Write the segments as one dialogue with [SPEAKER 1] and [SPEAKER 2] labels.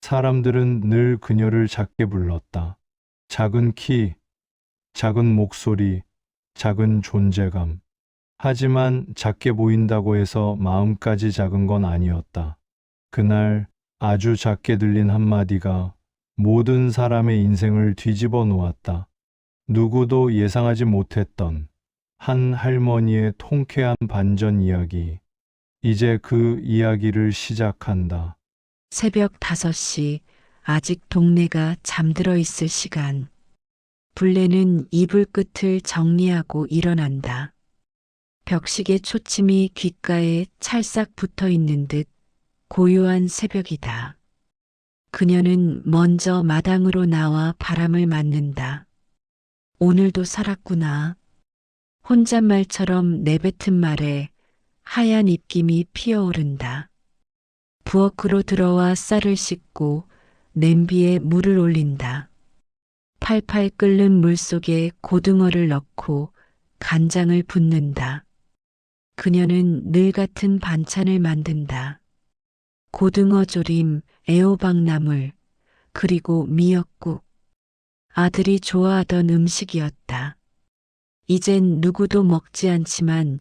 [SPEAKER 1] 사람들은 늘 그녀를 작게 불렀다. 작은 키, 작은 목소리, 작은 존재감. 하지만 작게 보인다고 해서 마음까지 작은 건 아니었다. 그날 아주 작게 들린 한마디가 모든 사람의 인생을 뒤집어 놓았다. 누구도 예상하지 못했던 한 할머니의 통쾌한 반전 이야기. 이제 그 이야기를 시작한다.
[SPEAKER 2] 새벽 5시, 아직 동네가 잠들어 있을 시간. 불레는 이불 끝을 정리하고 일어난다. 벽식의 초침이 귓가에 찰싹 붙어 있는 듯 고요한 새벽이다. 그녀는 먼저 마당으로 나와 바람을 맞는다. 오늘도 살았구나. 혼잣말처럼 내뱉은 말에 하얀 입김이 피어오른다. 부엌으로 들어와 쌀을 씻고 냄비에 물을 올린다. 팔팔 끓는 물 속에 고등어를 넣고 간장을 붓는다. 그녀는 늘 같은 반찬을 만든다. 고등어 조림, 애호박나물, 그리고 미역국. 아들이 좋아하던 음식이었다. 이젠 누구도 먹지 않지만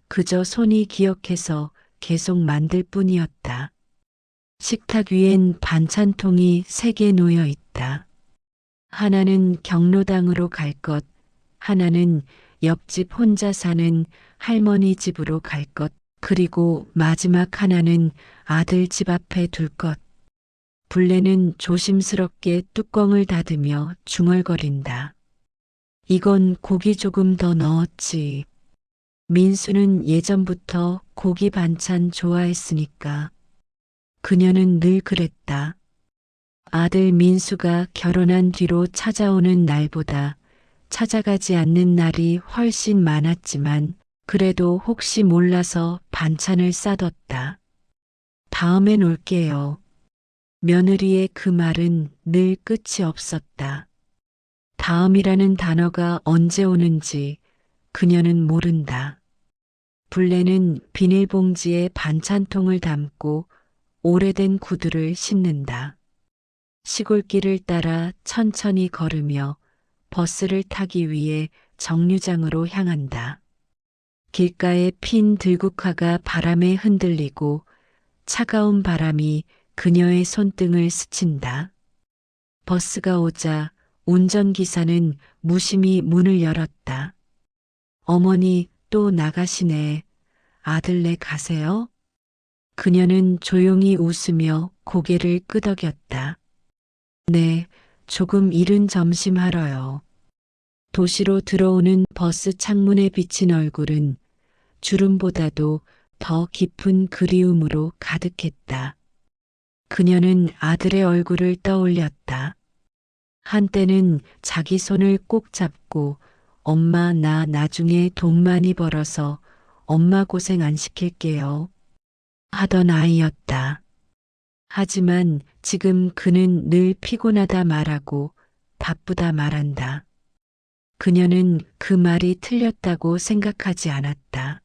[SPEAKER 2] 그저 손이 기억해서 계속 만들 뿐이었다. 식탁 위엔 반찬통이 3개 놓여 있다. 하나는 경로당으로 갈 것, 하나는 옆집 혼자 사는 할머니 집으로 갈 것, 그리고 마지막 하나는 아들 집 앞에 둘 것. 불레는 조심스럽게 뚜껑을 닫으며 중얼거린다. 이건 고기 조금 더 넣었지. 민수는 예전부터 고기 반찬 좋아했으니까. 그녀는 늘 그랬다. 아들 민수가 결혼한 뒤로 찾아오는 날보다 찾아가지 않는 날이 훨씬 많았지만 그래도 혹시 몰라서 반찬을 싸뒀다. 다음엔 올게요. 며느리의 그 말은 늘 끝이 없었다. 다음이라는 단어가 언제 오는지 그녀는 모른다. 불레는 비닐봉지에 반찬통을 담고 오래된 구두를 신는다. 시골길을 따라 천천히 걸으며 버스를 타기 위해 정류장으로 향한다. 길가에 핀 들국화가 바람에 흔들리고 차가운 바람이 그녀의 손등을 스친다. 버스가 오자 운전기사는 무심히 문을 열었다. 어머니 또 나가시네. 아들네 가세요? 그녀는 조용히 웃으며 고개를 끄덕였다. 네, 조금 이른 점심하러요. 도시로 들어오는 버스 창문에 비친 얼굴은 주름보다도 더 깊은 그리움으로 가득했다. 그녀는 아들의 얼굴을 떠올렸다. 한때는 자기 손을 꼭 잡고 엄마 나 나중에 돈 많이 벌어서 엄마 고생 안 시킬게요. 하던 아이였다. 하지만 지금 그는 늘 피곤하다 말하고 바쁘다 말한다. 그녀는 그 말이 틀렸다고 생각하지 않았다.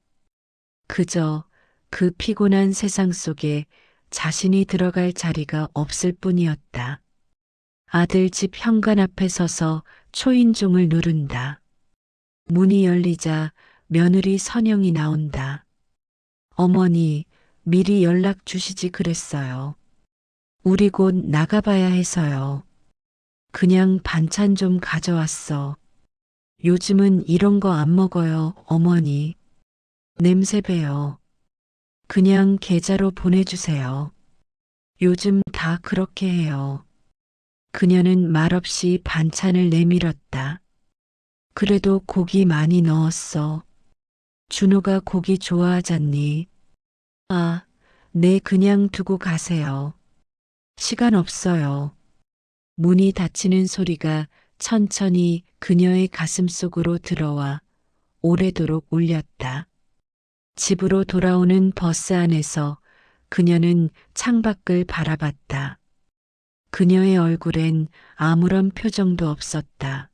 [SPEAKER 2] 그저 그 피곤한 세상 속에 자신이 들어갈 자리가 없을 뿐이었다. 아들 집 현관 앞에 서서 초인종을 누른다. 문이 열리자 며느리 선영이 나온다. 어머니, 미리 연락 주시지 그랬어요. 우리 곧 나가봐야 해서요. 그냥 반찬 좀 가져왔어. 요즘은 이런 거 안 먹어요, 어머니. 냄새 배요. 그냥 계좌로 보내주세요. 요즘 다 그렇게 해요. 그녀는 말없이 반찬을 내밀었다. 그래도 고기 많이 넣었어. 준호가 고기 좋아하잖니. 아, 네 그냥 두고 가세요. 시간 없어요. 문이 닫히는 소리가 천천히 그녀의 가슴 속으로 들어와 오래도록 울렸다. 집으로 돌아오는 버스 안에서 그녀는 창밖을 바라봤다. 그녀의 얼굴엔 아무런 표정도 없었다.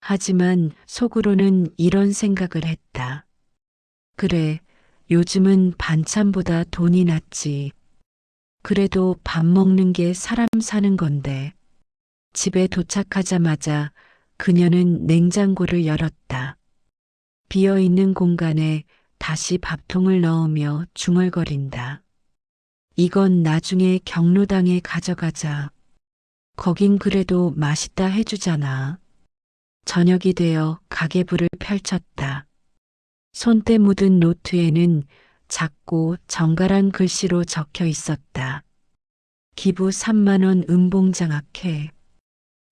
[SPEAKER 2] 하지만 속으로는 이런 생각을 했다. 그래, 요즘은 반찬보다 돈이 낫지. 그래도 밥 먹는 게 사람 사는 건데. 집에 도착하자마자 그녀는 냉장고를 열었다. 비어있는 공간에 다시 밥통을 넣으며 중얼거린다. 이건 나중에 경로당에 가져가자. 거긴 그래도 맛있다 해주잖아. 저녁이 되어 가계부를 펼쳤다. 손때 묻은 노트에는 작고 정갈한 글씨로 적혀 있었다. 기부 3만 원 음봉장학회.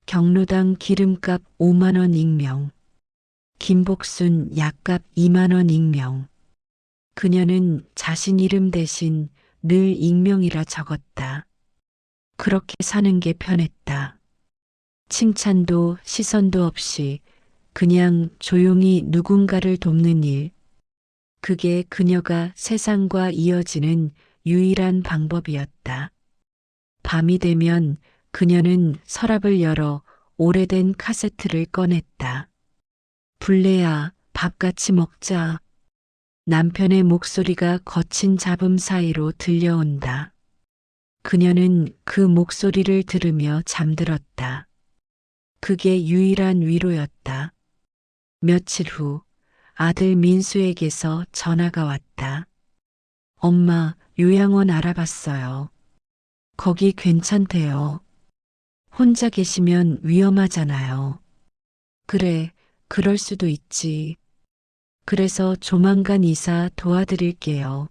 [SPEAKER 2] 경로당 기름값 5만 원 익명. 김복순 약값 2만 원 익명. 그녀는 자신 이름 대신 늘 익명이라 적었다. 그렇게 사는 게 편했다. 칭찬도 시선도 없이 그냥 조용히 누군가를 돕는 일. 그게 그녀가 세상과 이어지는 유일한 방법이었다. 밤이 되면 그녀는 서랍을 열어 오래된 카세트를 꺼냈다. 불레야, 밥 같이 먹자. 남편의 목소리가 거친 잡음 사이로 들려온다. 그녀는 그 목소리를 들으며 잠들었다. 그게 유일한 위로였다. 며칠 후 아들 민수에게서 전화가 왔다. 엄마, 요양원 알아봤어요. 거기 괜찮대요. 혼자 계시면 위험하잖아요. 그래, 그럴 수도 있지. 그래서 조만간 이사 도와드릴게요.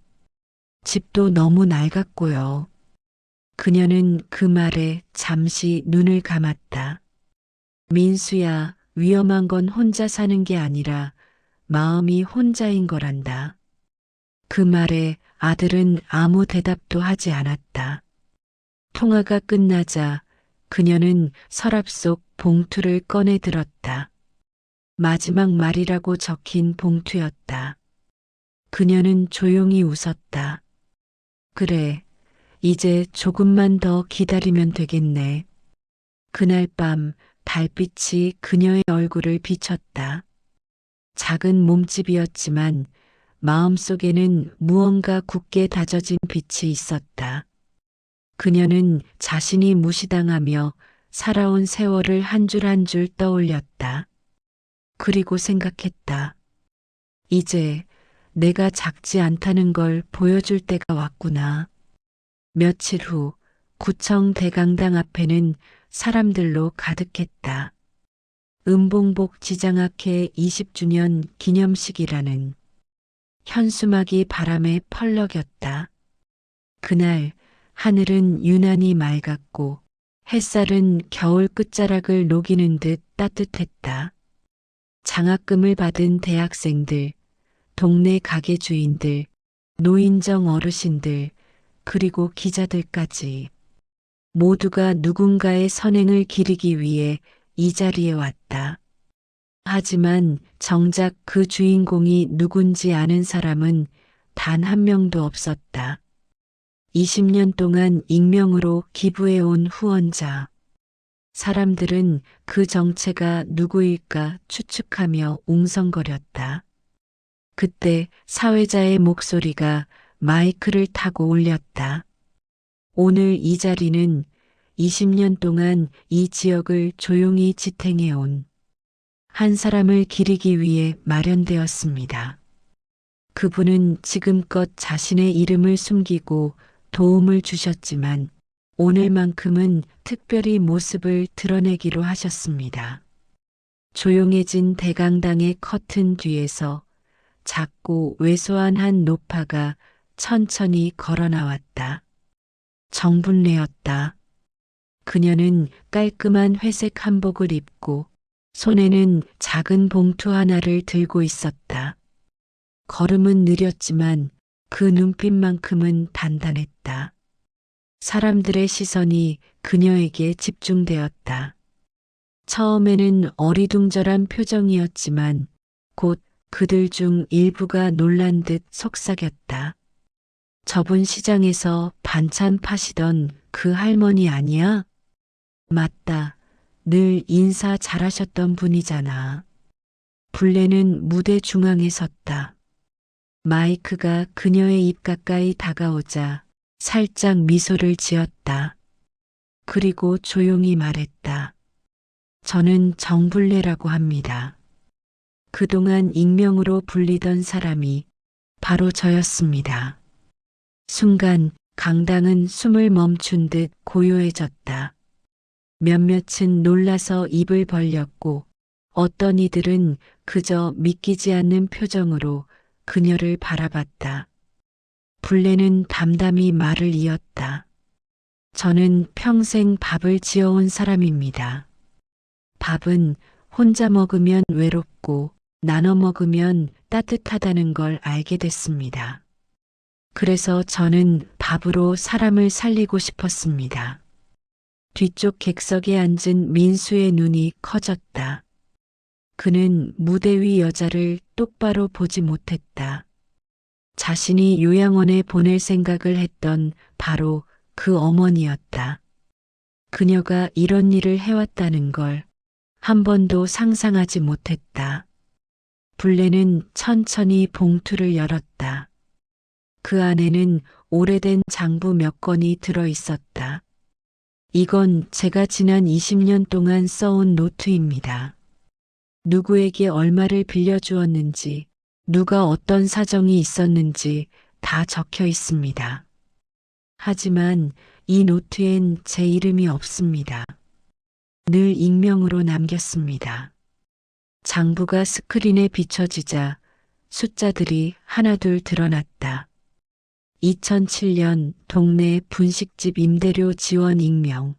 [SPEAKER 2] 집도 너무 낡았고요. 그녀는 그 말에 잠시 눈을 감았다. 민수야, 위험한 건 혼자 사는 게 아니라 마음이 혼자인 거란다. 그 말에 아들은 아무 대답도 하지 않았다. 통화가 끝나자 그녀는 서랍 속 봉투를 꺼내 들었다. 마지막 말이라고 적힌 봉투였다. 그녀는 조용히 웃었다. 그래, 이제 조금만 더 기다리면 되겠네. 그날 밤 달빛이 그녀의 얼굴을 비췄다. 작은 몸집이었지만 마음속에는 무언가 굳게 다져진 빛이 있었다. 그녀는 자신이 무시당하며 살아온 세월을 한 줄 한 줄 떠올렸다. 그리고 생각했다. 이제 내가 작지 않다는 걸 보여줄 때가 왔구나. 며칠 후 구청 대강당 앞에는 사람들로 가득했다. 은봉복 지장학회 20주년 기념식이라는 현수막이 바람에 펄럭였다. 그날 하늘은 유난히 맑았고 햇살은 겨울 끝자락을 녹이는 듯 따뜻했다. 장학금을 받은 대학생들, 동네 가게 주인들, 노인정 어르신들, 그리고 기자들까지 모두가 누군가의 선행을 기리기 위해 이 자리에 왔다. 하지만 정작 그 주인공이 누군지 아는 사람은 단 한 명도 없었다. 20년 동안 익명으로 기부해온 후원자. 사람들은 그 정체가 누구일까 추측하며 웅성거렸다. 그때 사회자의 목소리가 마이크를 타고 울렸다. 오늘 이 자리는 20년 동안 이 지역을 조용히 지탱해온 한 사람을 기리기 위해 마련되었습니다. 그분은 지금껏 자신의 이름을 숨기고 도움을 주셨지만 오늘만큼은 특별히 모습을 드러내기로 하셨습니다. 조용해진 대강당의 커튼 뒤에서 작고 왜소한 한 노파가 천천히 걸어 나왔다. 정분례였다. 그녀는 깔끔한 회색 한복을 입고 손에는 작은 봉투 하나를 들고 있었다. 걸음은 느렸지만 그 눈빛만큼은 단단했다. 사람들의 시선이 그녀에게 집중되었다. 처음에는 어리둥절한 표정이었지만 곧 그들 중 일부가 놀란 듯 속삭였다. 저번 시장에서 반찬 파시던 그 할머니 아니야? 맞다. 늘 인사 잘하셨던 분이잖아. 불레는 무대 중앙에 섰다. 마이크가 그녀의 입 가까이 다가오자 살짝 미소를 지었다. 그리고 조용히 말했다. 저는 정불례라고 합니다. 그동안 익명으로 불리던 사람이 바로 저였습니다. 순간 강당은 숨을 멈춘 듯 고요해졌다. 몇몇은 놀라서 입을 벌렸고 어떤 이들은 그저 믿기지 않는 표정으로 그녀를 바라봤다. 불레는 담담히 말을 이었다. 저는 평생 밥을 지어온 사람입니다. 밥은 혼자 먹으면 외롭고 나눠 먹으면 따뜻하다는 걸 알게 됐습니다. 그래서 저는 밥으로 사람을 살리고 싶었습니다. 뒤쪽 객석에 앉은 민수의 눈이 커졌다. 그는 무대 위 여자를 똑바로 보지 못했다. 자신이 요양원에 보낼 생각을 했던 바로 그 어머니였다. 그녀가 이런 일을 해왔다는 걸 한 번도 상상하지 못했다. 불레는 천천히 봉투를 열었다. 그 안에는 오래된 장부 몇 건이 들어 있었다. 이건 제가 지난 20년 동안 써온 노트입니다. 누구에게 얼마를 빌려주었는지, 누가 어떤 사정이 있었는지 다 적혀 있습니다. 하지만 이 노트엔 제 이름이 없습니다. 늘 익명으로 남겼습니다. 장부가 스크린에 비춰지자 숫자들이 하나둘 드러났다. 2007년 동네 분식집 임대료 지원 익명,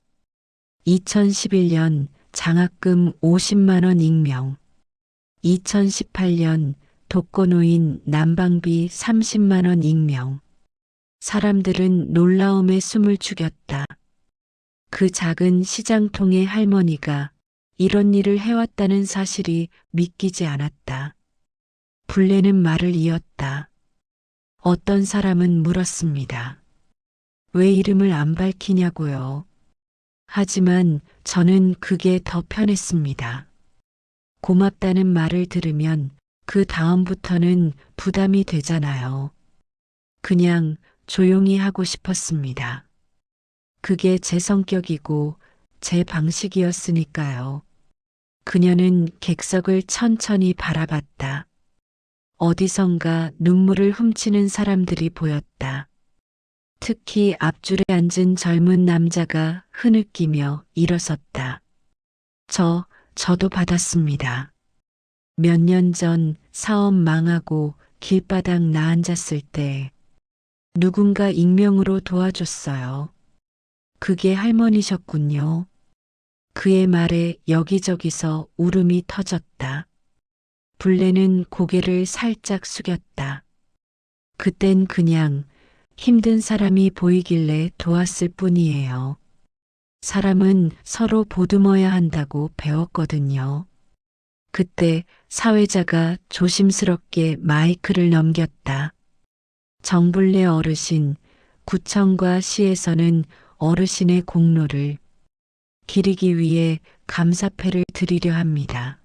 [SPEAKER 2] 2011년 장학금 50만 원 익명, 2018년 독거노인 난방비 30만 원 익명. 사람들은 놀라움에 숨을 죽였다. 그 작은 시장통의 할머니가 이런 일을 해왔다는 사실이 믿기지 않았다. 불레는 말을 이었다. 어떤 사람은 물었습니다. 왜 이름을 안 밝히냐고요. 하지만 저는 그게 더 편했습니다. 고맙다는 말을 들으면 그 다음부터는 부담이 되잖아요. 그냥 조용히 하고 싶었습니다. 그게 제 성격이고 제 방식이었으니까요. 그녀는 객석을 천천히 바라봤다. 어디선가 눈물을 훔치는 사람들이 보였다. 특히 앞줄에 앉은 젊은 남자가 흐느끼며 일어섰다. 저도 받았습니다. 몇 년 전 사업 망하고 길바닥 나앉았을 때 누군가 익명으로 도와줬어요. 그게 할머니셨군요. 그의 말에 여기저기서 울음이 터졌다. 불레는 고개를 살짝 숙였다. 그땐 그냥 힘든 사람이 보이길래 도왔을 뿐이에요. 사람은 서로 보듬어야 한다고 배웠거든요. 그때 사회자가 조심스럽게 마이크를 넘겼다. 정불례 어르신, 구청과 시에서는 어르신의 공로를 기리기 위해 감사패를 드리려 합니다.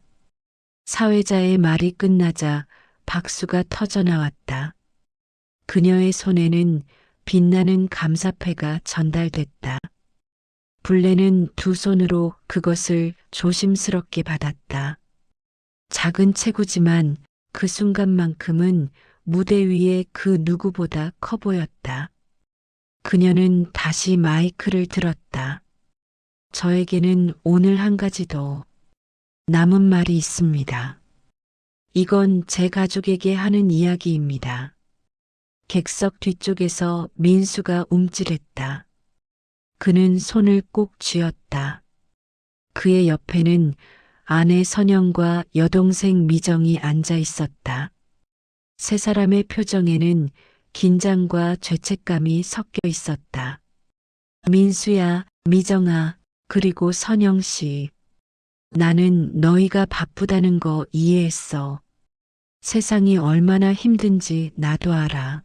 [SPEAKER 2] 사회자의 말이 끝나자 박수가 터져나왔다. 그녀의 손에는 빛나는 감사패가 전달됐다. 불레는 두 손으로 그것을 조심스럽게 받았다. 작은 체구지만 그 순간만큼은 무대 위에 그 누구보다 커 보였다. 그녀는 다시 마이크를 들었다. 저에게는 오늘 한 가지 더 남은 말이 있습니다. 이건 제 가족에게 하는 이야기입니다. 객석 뒤쪽에서 민수가 움찔했다. 그는 손을 꼭 쥐었다. 그의 옆에는 아내 선영과 여동생 미정이 앉아 있었다. 세 사람의 표정에는 긴장과 죄책감이 섞여 있었다. 민수야, 미정아, 그리고 선영 씨. 나는 너희가 바쁘다는 거 이해했어. 세상이 얼마나 힘든지 나도 알아.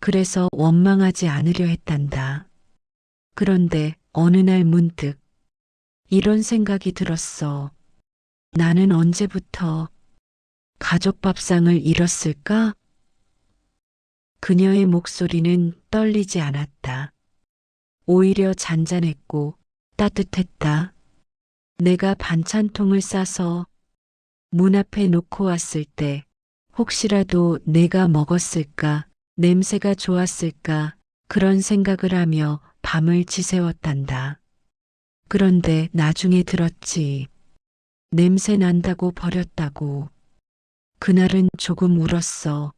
[SPEAKER 2] 그래서 원망하지 않으려 했단다. 그런데 어느 날 문득 이런 생각이 들었어. 나는 언제부터 가족 밥상을 잃었을까? 그녀의 목소리는 떨리지 않았다. 오히려 잔잔했고 따뜻했다. 내가 반찬통을 싸서 문 앞에 놓고 왔을 때 혹시라도 내가 먹었을까, 냄새가 좋았을까, 그런 생각을 하며 밤을 지새웠단다. 그런데 나중에 들었지. 냄새 난다고 버렸다고. 그날은 조금 울었어.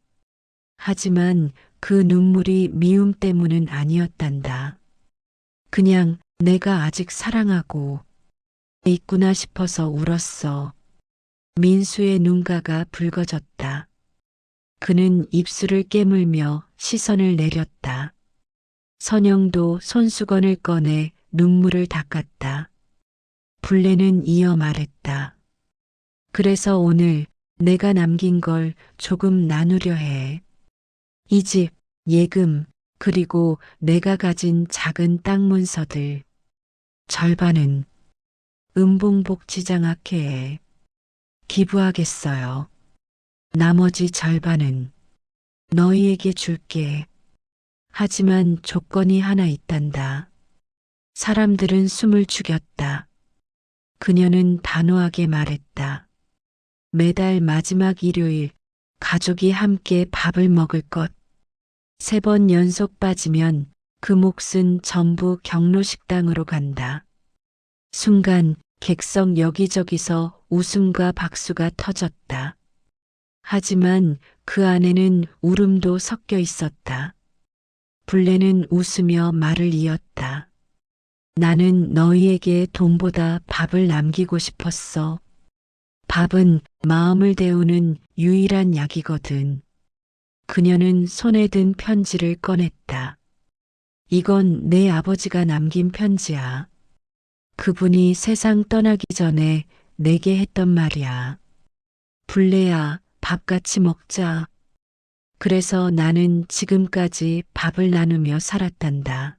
[SPEAKER 2] 하지만 그 눈물이 미움 때문은 아니었단다. 그냥 내가 아직 사랑하고 있구나 싶어서 울었어. 민수의 눈가가 붉어졌다. 그는 입술을 깨물며 시선을 내렸다. 선영도 손수건을 꺼내 눈물을 닦았다. 불레는 이어 말했다. 그래서 오늘 내가 남긴 걸 조금 나누려 해. 이 집, 예금, 그리고 내가 가진 작은 땅 문서들. 절반은 은봉복지장학회에 기부하겠어요. 나머지 절반은 너희에게 줄게. 하지만 조건이 하나 있단다. 사람들은 숨을 죽였다. 그녀는 단호하게 말했다. 매달 마지막 일요일 가족이 함께 밥을 먹을 것. 3번 연속 빠지면 그 몫은 전부 경로식당으로 간다. 순간 객석 여기저기서 웃음과 박수가 터졌다. 하지만 그 안에는 울음도 섞여 있었다. 불레는 웃으며 말을 이었다. 나는 너희에게 돈보다 밥을 남기고 싶었어. 밥은 마음을 데우는 유일한 약이거든. 그녀는 손에 든 편지를 꺼냈다. 이건 내 아버지가 남긴 편지야. 그분이 세상 떠나기 전에 내게 했던 말이야. 불레야, 밥 같이 먹자. 그래서 나는 지금까지 밥을 나누며 살았단다.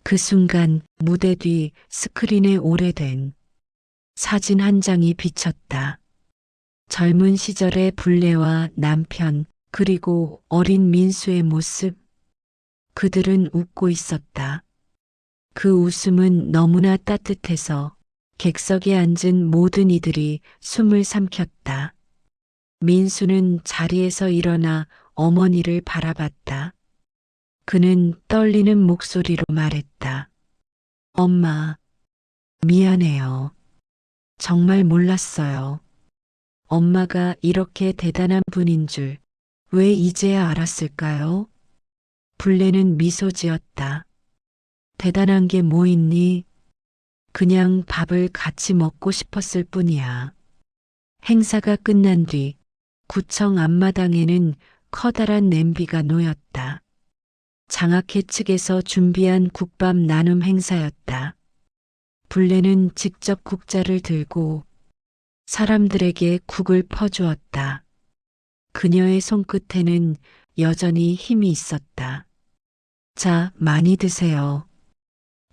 [SPEAKER 2] 그 순간 무대 뒤 스크린에 오래된 사진 한 장이 비쳤다. 젊은 시절의 불레와 남편, 그리고 어린 민수의 모습. 그들은 웃고 있었다. 그 웃음은 너무나 따뜻해서 객석에 앉은 모든 이들이 숨을 삼켰다. 민수는 자리에서 일어나 어머니를 바라봤다. 그는 떨리는 목소리로 말했다. 엄마, 미안해요. 정말 몰랐어요. 엄마가 이렇게 대단한 분인 줄 왜 이제야 알았을까요? 불레는 미소 지었다. 대단한 게 뭐 있니? 그냥 밥을 같이 먹고 싶었을 뿐이야. 행사가 끝난 뒤 구청 앞마당에는 커다란 냄비가 놓였다. 장학회 측에서 준비한 국밥 나눔 행사였다. 불레는 직접 국자를 들고 사람들에게 국을 퍼주었다. 그녀의 손끝에는 여전히 힘이 있었다. 자, 많이 드세요.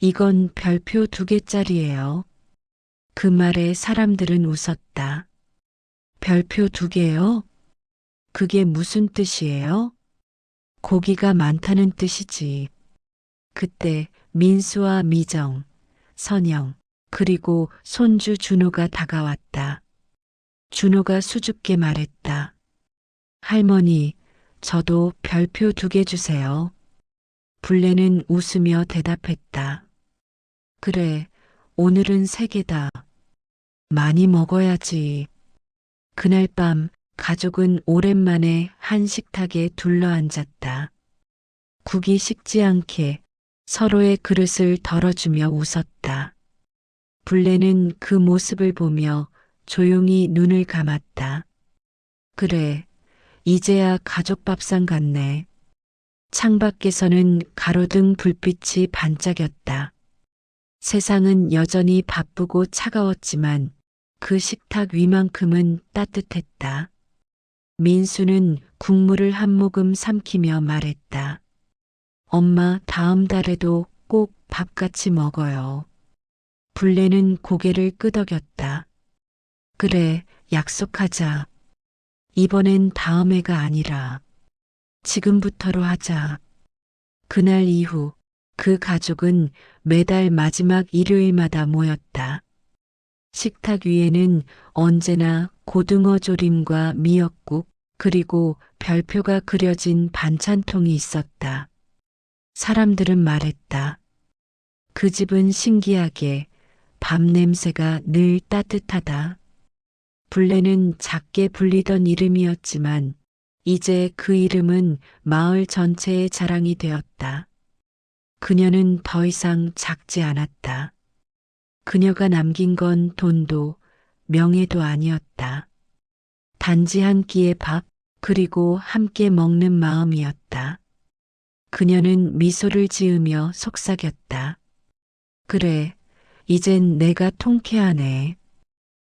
[SPEAKER 2] 이건 별표 2개짜리예요. 그 말에 사람들은 웃었다. 별표 2개요? 그게 무슨 뜻이에요? 고기가 많다는 뜻이지. 그때 민수와 미정, 선영, 그리고 손주 준호가 다가왔다. 준호가 수줍게 말했다. 할머니, 저도 별표 2개 주세요. 불레는 웃으며 대답했다. 그래, 오늘은 3개다. 많이 먹어야지. 그날 밤 가족은 오랜만에 한 식탁에 둘러앉았다. 국이 식지 않게 서로의 그릇을 덜어주며 웃었다. 불레는 그 모습을 보며 조용히 눈을 감았다. 그래, 이제야 가족 밥상 같네. 창밖에서는 가로등 불빛이 반짝였다. 세상은 여전히 바쁘고 차가웠지만 그 식탁 위만큼은 따뜻했다. 민수는 국물을 한 모금 삼키며 말했다. 엄마, 다음 달에도 꼭 밥같이 먹어요. 불레는 고개를 끄덕였다. 그래, 약속하자. 이번엔 다음 해가 아니라 지금부터로 하자. 그날 이후 그 가족은 매달 마지막 일요일마다 모였다. 식탁 위에는 언제나 고등어 조림과 미역국, 그리고 별표가 그려진 반찬통이 있었다. 사람들은 말했다. 그 집은 신기하게 밤 냄새가 늘 따뜻하다. 불레는 작게 불리던 이름이었지만 이제 그 이름은 마을 전체의 자랑이 되었다. 그녀는 더 이상 작지 않았다. 그녀가 남긴 건 돈도 명예도 아니었다. 단지 한 끼의 밥, 그리고 함께 먹는 마음이었다. 그녀는 미소를 지으며 속삭였다. 그래, 이젠 내가 통쾌하네.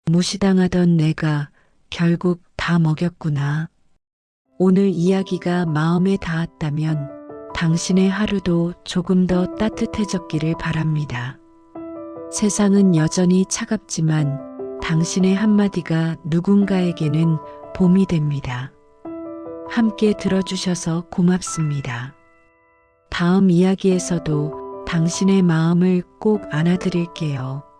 [SPEAKER 2] 무시당하던 내가 결국 다 먹였구나. 오늘 이야기가 마음에 닿았다면 당신의 하루도 조금 더 따뜻해졌기를 바랍니다. 세상은 여전히 차갑지만 당신의 한마디가 누군가에게는 봄이 됩니다. 함께 들어주셔서 고맙습니다. 다음 이야기에서도 당신의 마음을 꼭 안아드릴게요.